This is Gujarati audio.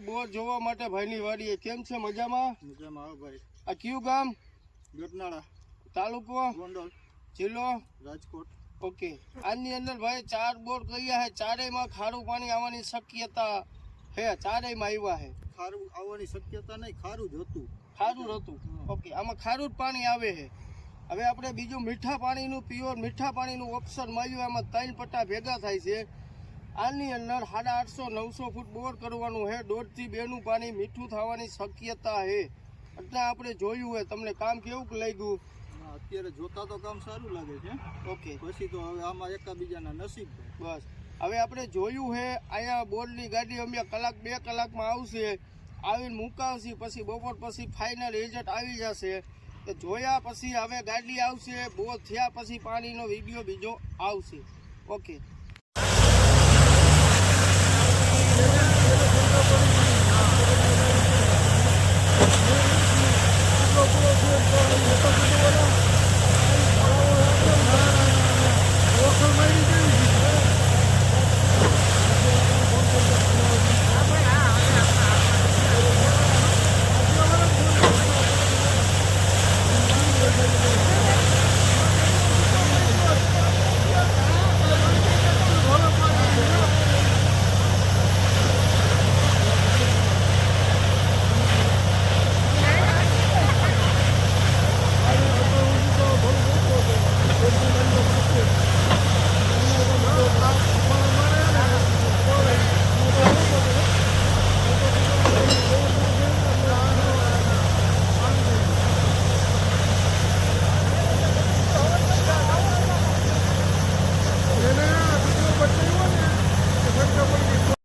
બોર જોવા માટે ભાઈની વાડીએ કેમ છે? મજામાં? મજામાં આવો ભાઈ. આ કયું ગામ? ગટનાળા, તાલુકો ગોંડલ, જિલ્લો રાજકોટ. ઓકે. આની અંદર ભાઈ 4 બોર કર્યા છે, ચારેયમાં ખારું પાણી આવવાની શક્યતા હે? ચારેયમાં આવ્યા છે. ખારું આવવાની શક્યતા નહીં, ખારું જ હતું. ખારું હતું. ઓકે, આમાં ખારું જ પાણી આવે છે. હવે આપણે બીજું મીઠા પાણીનું પ્યોર મીઠા પાણીનું ઓપ્શન મળ્યું. આમાં 3 પટ્ટા ભેગા થાય છે. આની અંદર 850-900 ફૂટ બોર કરવાનું છે. 1.5 થી 2 નું પાણી મીઠું થવાની શક્યતા છે. એટલે આપણે જોયું હોય. તમને કામ કેવું લાગ્યું? અત્યારે જોતા તો કામ સારું લાગે છે. ઓકે, પછી તો હવે આમાં એકાબીજાના નસીબ છે. બસ હવે આપણે જોયું છે. અહીંયા બોરની ગાડી અમે 1-2 કલાકમાં આવશે, આવીને મુકાવશે. પછી બપોર પછી ફાઇનલ રિઝલ્ટ આવી જશે. તો જોયા પછી હવે ગાડી આવશે, બોર થયા પછી પાણીનો વિડીયો બીજો આવશે. ઓકે.